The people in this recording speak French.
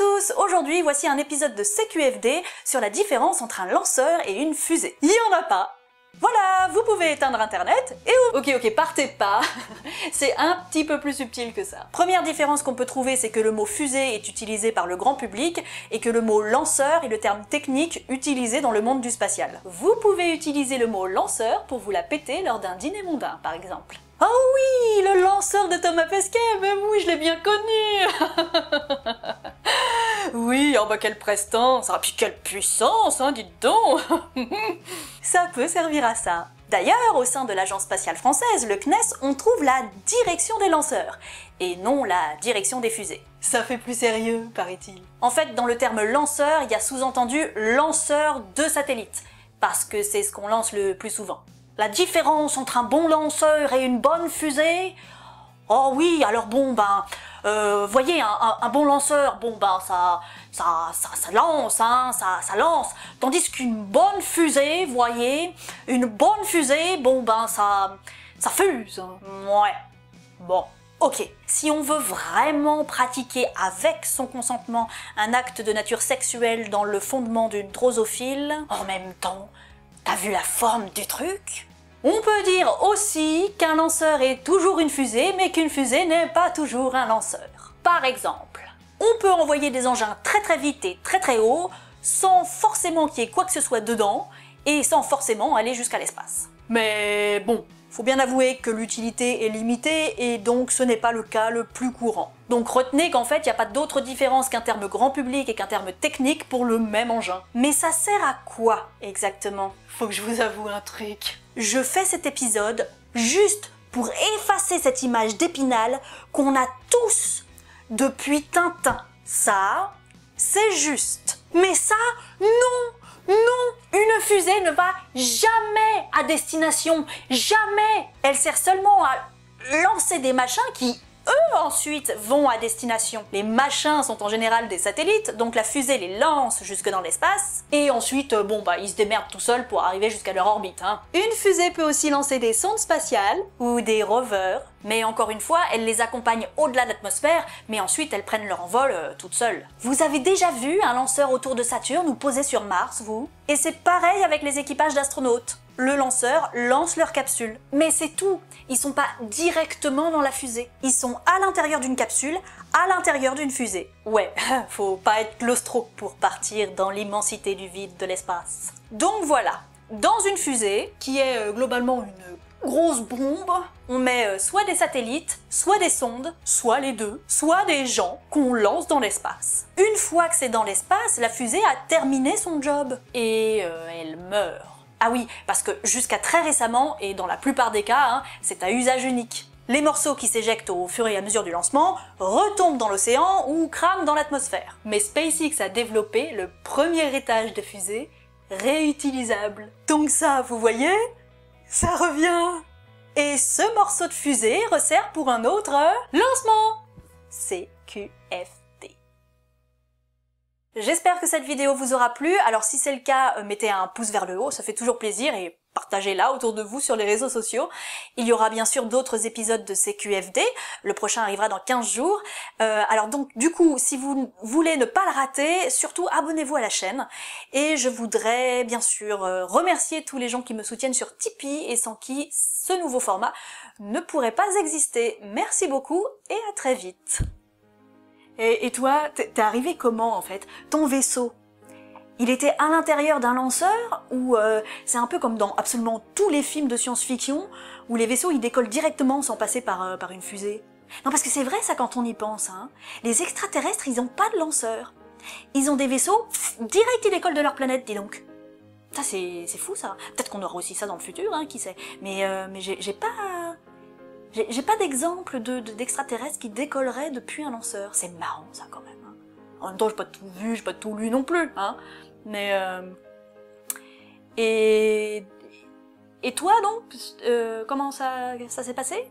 tous, aujourd'hui voici un épisode de CQFD sur la différence entre un lanceur et une fusée. Il n'y en a pas. Voilà, vous pouvez éteindre internet et Ok, partez pas, c'est un petit peu plus subtil que ça. Première différence qu'on peut trouver, c'est que le mot fusée est utilisé par le grand public et que le mot lanceur est le terme technique utilisé dans le monde du spatial. Vous pouvez utiliser le mot lanceur pour vous la péter lors d'un dîner mondain, par exemple. Oh oui, le lanceur de Thomas Pesquet, mais oui, je l'ai bien connu. Oui, oh bah quelle prestance, ah puis quelle puissance, hein, dites donc. Ça peut servir à ça. D'ailleurs, au sein de l'Agence spatiale française, le CNES, on trouve la direction des lanceurs, et non la direction des fusées. Ça fait plus sérieux, paraît-il. En fait, dans le terme lanceur, il y a sous-entendu lanceur de satellite, parce que c'est ce qu'on lance le plus souvent. La différence entre un bon lanceur et une bonne fusée? Oh oui, alors bon, voyez, un bon lanceur, bon ça lance, hein, ça lance. Tandis qu'une bonne fusée, voyez, une bonne fusée, bon ça fuse. Ouais, bon. Ok, si on veut vraiment pratiquer avec son consentement un acte de nature sexuelle dans le fondement d'une drosophile, en même temps, t'as vu la forme du truc? On peut dire aussi qu'un lanceur est toujours une fusée, mais qu'une fusée n'est pas toujours un lanceur. Par exemple, on peut envoyer des engins très vite et très haut, sans forcément qu'il y ait quoi que ce soit dedans, et sans forcément aller jusqu'à l'espace. Mais bon, faut bien avouer que l'utilité est limitée, et donc ce n'est pas le cas le plus courant. Donc retenez qu'en fait, il n'y a pas d'autre différence qu'un terme grand public et qu'un terme technique pour le même engin. Mais ça sert à quoi exactement? Faut que je vous avoue un truc. Je fais cet épisode juste pour effacer cette image d'Épinal qu'on a tous depuis Tintin. Ça, c'est juste. Mais ça, non, une fusée ne va jamais à destination, jamais. Elle sert seulement à lancer des machins qui, eux, ensuite, vont à destination. Les machins sont en général des satellites, donc la fusée les lance jusque dans l'espace, et ensuite, ils se démerdent tout seuls pour arriver jusqu'à leur orbite, hein. Une fusée peut aussi lancer des sondes spatiales, ou des rovers, mais encore une fois, elles les accompagnent au-delà de l'atmosphère, mais ensuite elles prennent leur envol toutes seules. Vous avez déjà vu un lanceur autour de Saturne ou posé sur Mars, vous? Et c'est pareil avec les équipages d'astronautes. Le lanceur lance leur capsule. Mais c'est tout, ils sont pas directement dans la fusée. Ils sont à l'intérieur d'une capsule, à l'intérieur d'une fusée. Ouais, faut pas être claustro pour partir dans l'immensité du vide de l'espace. Donc voilà, dans une fusée, qui est globalement une grosse bombe, on met soit des satellites, soit des sondes, soit les deux, soit des gens qu'on lance dans l'espace. Une fois que c'est dans l'espace, la fusée a terminé son job. Et elle meurt. Ah oui, parce que jusqu'à très récemment, et dans la plupart des cas, hein, c'est à usage unique. Les morceaux qui s'éjectent au fur et à mesure du lancement retombent dans l'océan ou crament dans l'atmosphère. Mais SpaceX a développé le premier étage de fusée réutilisable. Donc ça, vous voyez, ça revient. Et ce morceau de fusée resserre pour un autre lancement. CQFD. J'espère que cette vidéo vous aura plu, alors si c'est le cas, mettez un pouce vers le haut, ça fait toujours plaisir, et partagez-la autour de vous sur les réseaux sociaux. Il y aura bien sûr d'autres épisodes de CQFD, le prochain arrivera dans 15 jours. Alors donc du coup, si vous voulez ne pas le rater, surtout abonnez-vous à la chaîne. Et je voudrais bien sûr remercier tous les gens qui me soutiennent sur Tipeee et sans qui ce nouveau format ne pourrait pas exister. Merci beaucoup et à très vite. Et toi, t'es arrivé comment en fait? Ton vaisseau, il était à l'intérieur d'un lanceur ou c'est un peu comme dans absolument tous les films de science-fiction où les vaisseaux ils décollent directement sans passer par une fusée? Non, parce que c'est vrai ça quand on y pense, hein. Les extraterrestres ils ont pas de lanceur. Ils ont des vaisseaux, direct ils décollent de leur planète, dis donc. Ça c'est fou ça. Peut-être qu'on aura aussi ça dans le futur, hein, qui sait. Mais j'ai pas d'exemple d'extraterrestres qui décolleraient depuis un lanceur. C'est marrant ça quand même. Hein. En même temps, j'ai pas tout vu, j'ai pas tout lu non plus. Hein. Mais et toi donc, comment ça s'est passé?